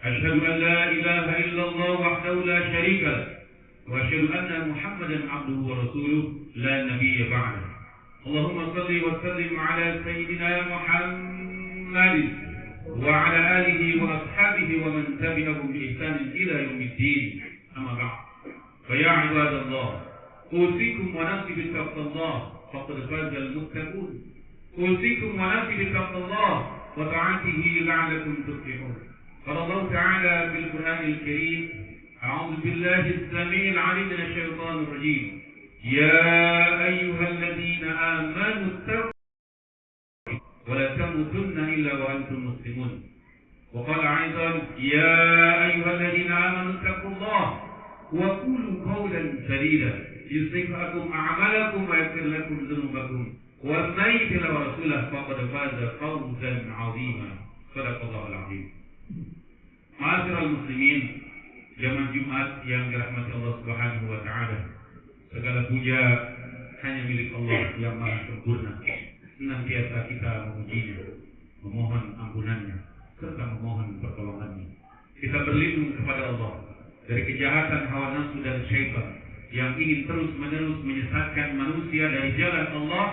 أشهد أن لا إله إلا الله وحده لا شريك له وأشهد أن محمدا عبده ورسوله لا نبي بعده. اللهم صل وسلم على سيدنا محمد وعلى آله وأصحابه ومن تبعهم بإحسان إلى يوم الدين. أما بعد، فيا عباد الله، أوصيكم ونفسي بتقوى الله فقد فاز المتقون. أوصيكم ونفسي بتقوى الله وطاعته لعلكم تفلحون. قال الله تعالى في القرآن الكريم: أعوذ بالله السميع العليم من الشيطان الرجيم: يا أيها الذين آمنوا اتقوا ولا تموتن إلا وأنتم مسلمون. وقال أيضا: يا أيها الذين آمنوا اتقوا الله وقولوا قولا سديدا يصلح لكم أعمالكم ويغفر لكم ذنوبكم ومن يطع الله ورسوله فقد فاز فوزا عظيما. صدق الله العظيم. Ma'asyiral muslimin, jamaah Jumat yang dirahmati Allah Subhanahu wa taala. Segala puja hanya milik Allah yang Maha sempurna. Senantiasa kita memujinya, memohon ampunannya, serta memohon pertolongannya. Kita berlindung kepada Allah dari kejahatan hawa nafsu dan syaitan yang ingin terus-menerus menyesatkan manusia dari jalan Allah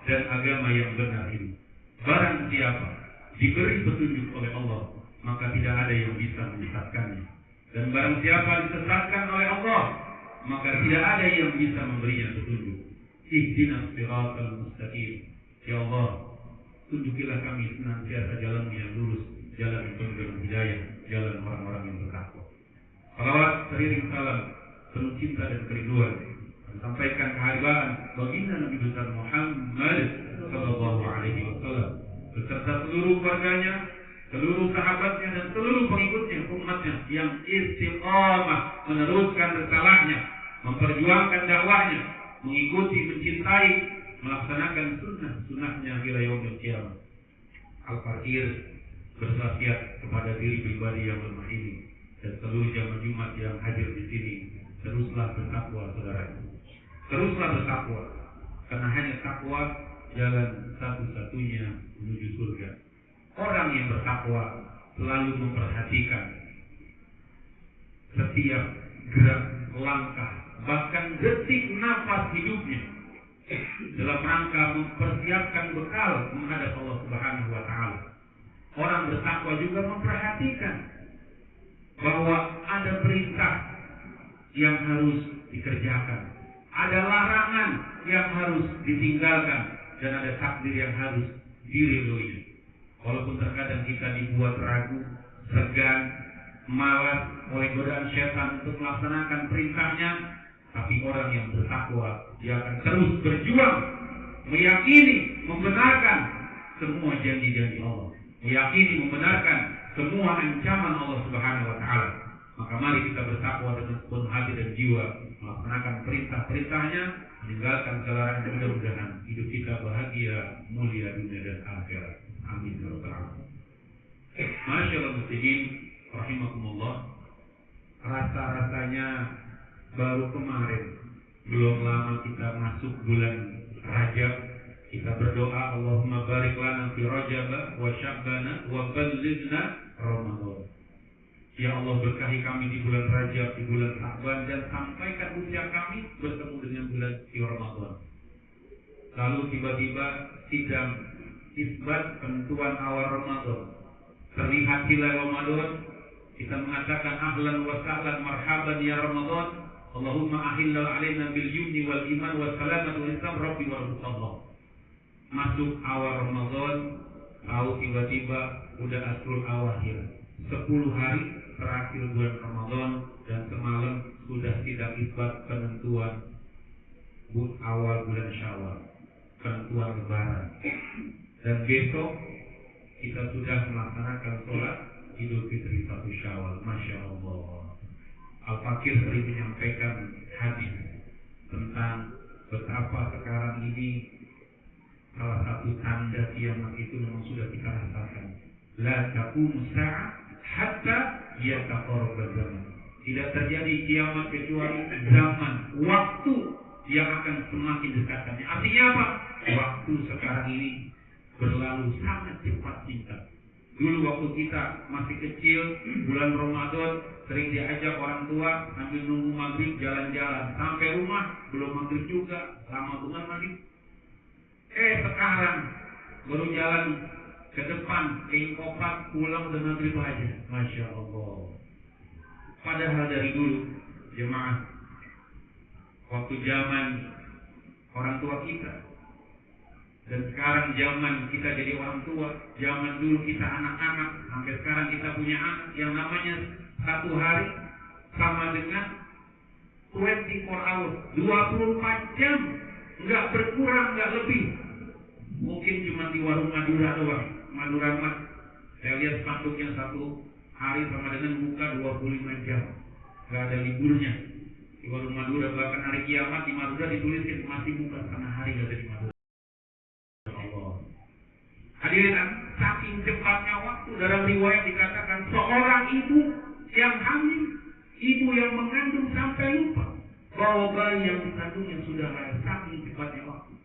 dan agama yang benar ini. Barang siapa diberi petunjuk oleh Allah, maka tidak ada yang bisa menyesatkannya. Dan barang siapa disesatkan oleh Allah, maka tidak ada yang bisa memberinya petunjuk. Ihdinas siratal mustaqim. Ya Allah, tunjukilah kami senantiasa jalan yang lurus, jalan yang penuh dengan hidayah, jalan orang-orang yang bertakwa. Salawat teriring salam penuh cinta dan kerinduan sampaikan kehadiran baginda Nabi besar Muhammad sallallahu alaihi wasallam beserta seluruh keluarganya, seluruh sahabatnya dan seluruh pengikutnya, umatnya yang istiqamah meneruskan risalahnya, memperjuangkan dakwahnya, mengikuti, mencintai, melaksanakan sunnah-sunnahnya hingga yaumil qiyamah. Al-Fakir berwasiat kepada diri pribadi yang lemah ini dan seluruh jamaah Jumat yang hadir di sini, teruslah bertakwa, saudara. Teruslah bertakwa, karena hanya takwa jalan satu-satunya menuju surga. Orang yang bertakwa selalu memperhatikan setiap gerak, langkah, bahkan detik nafas hidupnya dalam rangka mempersiapkan bekal menghadap Allah Subhanahu wa taala. Orang bertakwa juga memperhatikan bahwa ada perintah yang harus dikerjakan, ada larangan yang harus ditinggalkan, dan ada takdir yang harus diridhoi. Walaupun terkadang kita dibuat ragu, segan, malas oleh godaan syaitan untuk melaksanakan perintahnya, tapi orang yang bertakwa, dia akan terus berjuang, meyakini, membenarkan semua janji-janji Allah, meyakini, membenarkan semua ancaman Allah Subhanahu wa taala. Maka mari kita bertakwa dengan sepenuh hati dan jiwa, melaksanakan perintah-perintahnya, meninggalkan kelarangan. Mudah-mudahan hidup kita bahagia, mulia dunia dan akhirat. Amin ya rabbal alamin. Masyaallah muslimin rahimakumullah. Rasa-rasanya baru kemarin, belum lama kita masuk bulan Rajab. Kita berdoa, Allahumma barik lana fi Rajab wa Sya'ban wa ballighna Ramadan. Ya Allah, berkahi kami di bulan Rajab, di bulan Sya'ban, dan sampaikan usia kami bertemu dengan bulan Ramadan. Lalu tiba-tiba sidang isbat penentuan awal Ramadan. Terlihat hilal Ramadan, kita mengatakan ahlan wa sahlan marhaban ya Ramadan. Allahumma ahillal alaina bil yumni wal iman wa salamat wa islam rabbi wa rabbukallah. Masuk awal Ramadan, tahu tiba-tiba udah asrul awakhir, 10 hari terakhir bulan Ramadan, dan semalam sudah sidang isbat penentuan awal bulan Syawal, penentuan Lebaran, dan besok kita sudah melaksanakan sholat Idul Fitri 1 Syawal. Masya Allah. Al-Fakir sering menyampaikan hadis tentang betapa sekarang ini salah satu tanda kiamat itu memang sudah kita rasakan. La taqumu sa'ah hatta yataqarraba zaman. Tidak terjadi kiamat kecuali zaman, waktu yang akan semakin dekatnya. Artinya apa? Waktu sekarang ini berlalu sangat cepat singkat. Dulu waktu kita masih kecil, bulan Ramadan, sering diajak orang tua sambil nunggu maghrib jalan-jalan. Sampai rumah, belum maghrib juga, lama banget maghrib. Sekarang, baru jalan ke depan, ke Ingkopat, pulang udah maghrib aja. Masya Allah. Padahal dari dulu, jemaah, waktu zaman orang tua kita, dan sekarang zaman kita jadi orang tua, zaman dulu kita anak-anak, sampai sekarang kita punya anak, yang namanya satu hari sama dengan 24 hours, 24 jam, nggak berkurang, nggak lebih. Mungkin cuma di warung Madura doang, Madura Mat. Saya lihat spanduknya satu hari sama dengan buka 25 jam, nggak ada liburnya. Di warung Madura, bahkan hari kiamat di Madura dituliskan masih buka setengah hari, nggak ada di Madura. Hadirin, saking cepatnya waktu, dalam riwayat dikatakan seorang ibu yang hamil, ibu yang mengandung sampai lupa bahwa bayi yang dikandungnya sudah lahir, saking cepatnya waktu.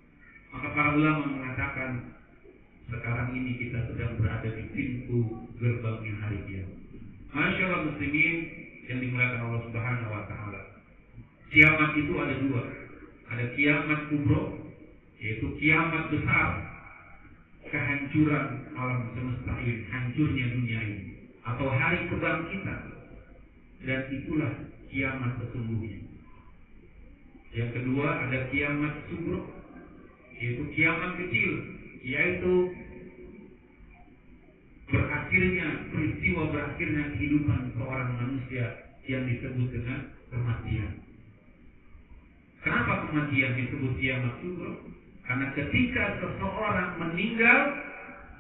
Maka para ulama mengatakan sekarang ini kita sedang berada di pintu gerbangnya hari kiamat. Masyaallah muslimin yang dimuliakan Allah Subhanahu wa taala. Kiamat itu ada dua. Ada kiamat kubro, yaitu kiamat besar, kehancuran alam semesta ini, hancurnya dunia ini, atau hari kebangkitan, dan itulah kiamat sesungguhnya. Yang kedua ada kiamat sugro, yaitu kiamat kecil, yaitu berakhirnya kehidupan seorang manusia yang disebut dengan kematian. Kenapa kematian disebut kiamat sugro? Karena ketika seseorang meninggal,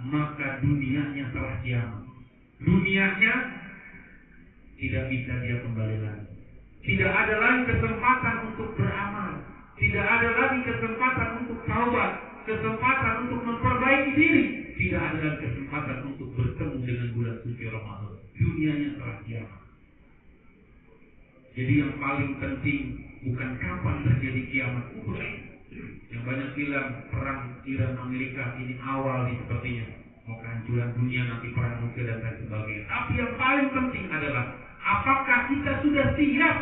maka dunianya telah kiamat. Dunianya tidak bisa dia kembali lagi. Tidak ada lagi kesempatan untuk beramal. Tidak ada lagi kesempatan untuk taubat. Kesempatan untuk memperbaiki diri. Tidak ada lagi kesempatan untuk bertemu dengan bulan suci Ramadan. Dunianya telah kiamat. Jadi yang paling penting bukan kapan terjadi kiamat kubur. Yang banyak bilang perang Iran Amerika ini awal nih sepertinya, mau kehancuran dunia, nanti perang nuklir dan lain sebagainya. Tapi yang paling penting adalah apakah kita sudah siap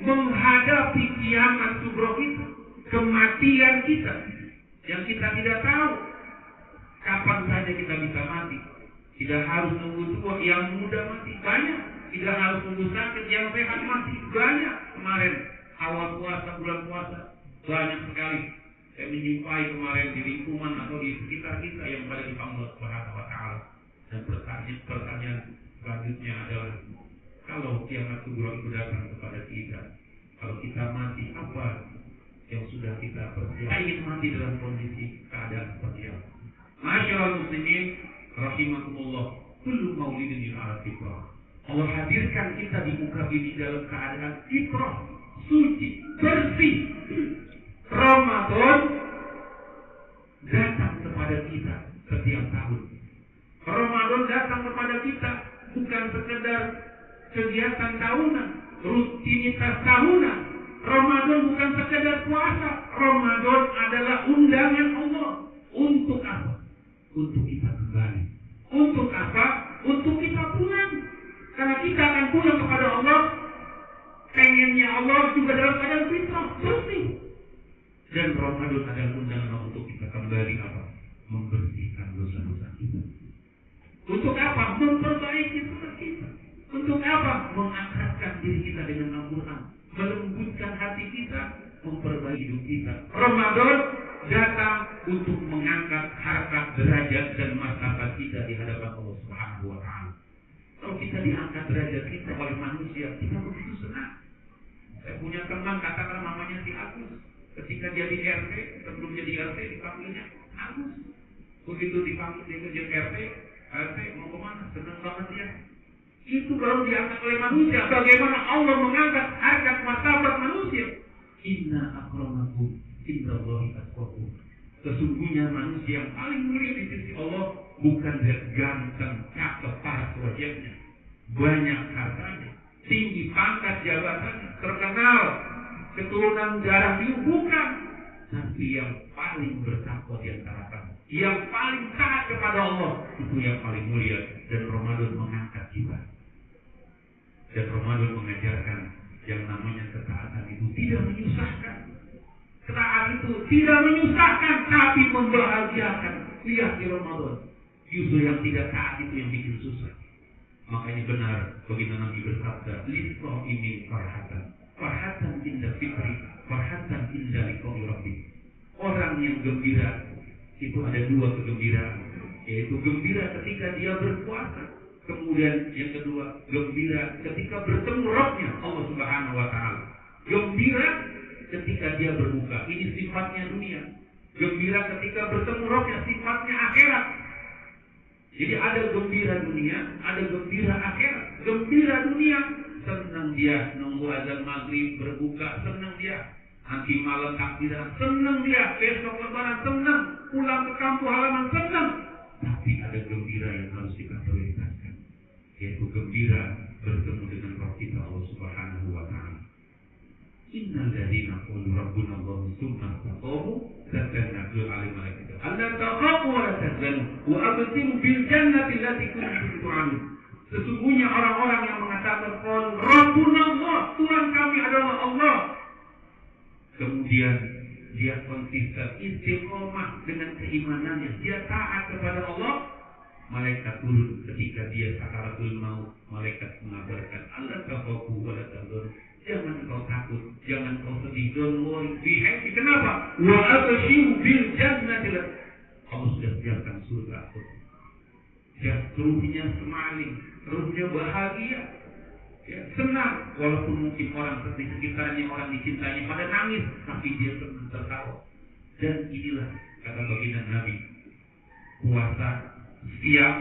menghadapi kiamat kubro kita, kematian kita, yang kita tidak tahu kapan saja kita bisa mati. Tidak harus nunggu tua, yang muda mati banyak. Tidak harus nunggu sakit, yang sehat mati banyak. Kemarin awal puasa, bulan puasa, banyak sekali saya menjumpai kemarin di lingkungan atau di sekitar kita yang pada di Allah Subhanahu wa taala. Dan pertanyaan selanjutnya adalah, kalau kiamat kubro itu datang kepada kita, kalau kita mati, apa yang sudah kita persiapkan? Ingin mati dalam kondisi keadaan seperti apa? Masyaallah muslimin rahimakumullah, kullu maulidin yul'ala fitrah. Allah hadirkan kita di muka bumi dalam keadaan fitrah, suci, bersih. Ramadan datang kepada kita setiap tahun. Ramadan datang kepada kita bukan sekedar kegiatan tahunan, rutinitas tahunan. Ramadan bukan sekedar puasa. Ramadan adalah undangan Allah. Untuk apa? Untuk kita kembali. Untuk apa? Untuk kita pulang. Karena kita akan pulang kepada Allah. Pengennya Allah juga dalam keadaan fitrah, bersih. Dan Ramadan adalah undangan untuk kita kembali apa? Membersihkan dosa-dosa kita. Untuk apa? Memperbaiki dosa kita. Untuk apa? Mengakrabkan diri kita dengan Al-Quran, melembutkan hati kita, memperbaiki hidup kita. Ramadan datang untuk mengangkat harkat, derajat dan martabat kita di hadapan Allah Subhanahu wa taala. Kalau kita diangkat derajat kita oleh manusia, kita begitu senang. Saya punya teman, katakan namanya si Agus. Ketika dia di RT, sebelum jadi RT dipanggilnya Agus. Begitu dipanggil dia jadi RT mau kemana? Senang banget dia. Itu baru diangkat oleh manusia. Bagaimana Allah mengangkat harkat martabat manusia? Inna akramakum indallahi atqakum. Sesungguhnya manusia yang paling mulia di sisi Allah bukan dia ganteng, cakep, paras wajahnya, banyak hartanya, tinggi pangkat jabatannya, terkenal, keturunan darah biru, bukan. Tapi yang paling bertakwa di antara kamu, yang paling taat kepada Allah, itu yang paling mulia. Dan Ramadan mengangkat kita. Dan Ramadan mengajarkan yang namanya ketaatan itu tidak menyusahkan. Ketaatan itu tidak menyusahkan, tapi membahagiakan. Lihat di Ramadan, justru yang tidak taat itu yang bikin susah. Makanya benar baginda Nabi bersabda, "Lis-shaimin farhatan, farhatan inda fitri, farhatan inda liqa'i rabbih." Orang yang gembira itu ada dua kegembiraan, yaitu gembira ketika dia berpuasa, kemudian yang kedua gembira ketika bertemu Rabb-Nya Allah Subhanahu wa taala. Gembira ketika dia berbuka, ini sifatnya dunia. Gembira ketika bertemu Rabb-Nya, sifatnya akhirat. Jadi ada gembira dunia, ada gembira akhirat. Gembira dunia, senang dia nunggu azan maghrib berbuka, senang dia. Nanti malam takbiran, senang dia. Besok lebaran, senang. Pulang ke kampung halaman, senang. Tapi ada gembira yang harus kita prioritaskan, yaitu gembira bertemu dengan Rabb kita Allah Subhanahu wa taala. Innal ladzina qalu rabbuna Allah tsumma istaqamu tatanazzalu 'alaihim malaikatu alla taqamu wa la tahzanu wa abshiru bil jannati allati kuntum tu'adun. Sesungguhnya orang-orang yang mengatakan qalu rabbuna Allah, Tuhan kami adalah Allah, kemudian dia konsisten istiqomah dengan keimanannya, dia taat kepada Allah, malaikat turun ketika dia sakaratul maut. Malaikat mengabarkan alla taqamu wa la tahzanu, jangan kau takut, jangan kau sedih, don't worry, be happy. Kenapa? Wa abshiru bil jannati. Allah sudah siapkan surga. Ya, ruhnya semaling, ruhnya bahagia, ya, senang. Walaupun mungkin orang di sekitarnya, orang dicintainya pada nangis, tapi dia senang tertawa. Dan inilah kata baginda Nabi, puasa setiap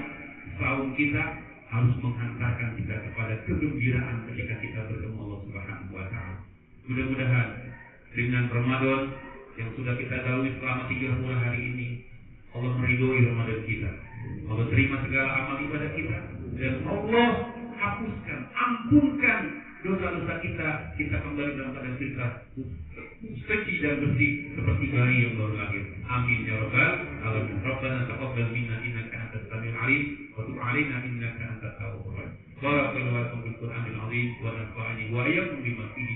saum kita harus menghantarkan kita kepada kegembiraan ketika kita bertemu Allah Subhanahu wa taala. Mudah-mudahan dengan Ramadan yang sudah kita lalui selama 30 hari ini, Allah meridhoi Ramadan kita. Allah terima segala amal ibadah kita, dan Allah hapuskan, ampunkan dosa-dosa kita. Kita kembali dalam keadaan kita suci dan bersih seperti bayi yang baru lahir. Amin ya rabbal alamin. Rabbana taqabbal minna innaka antas samiul alim wa tub 'alaina innaka antat tawwabur rahim. Barakallahu lakum bil Qur'anil azim wa nafa'ani wa iyyakum bima fihi